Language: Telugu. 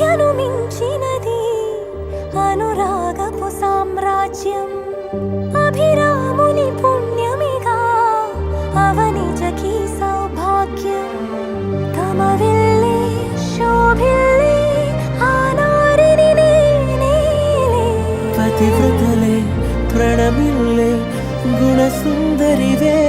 సంఖ్యను మించినది అనురాగపు సామ్రాజ్యం అభిరాముని పుణ్యమిగా అవనిజకి సౌభాగ్యం తమ వెళ్ళే శోభిల్లే ఆనారిని నేనేలే పతివ్రతలే ప్రణమిల్లే గుణసుందరివే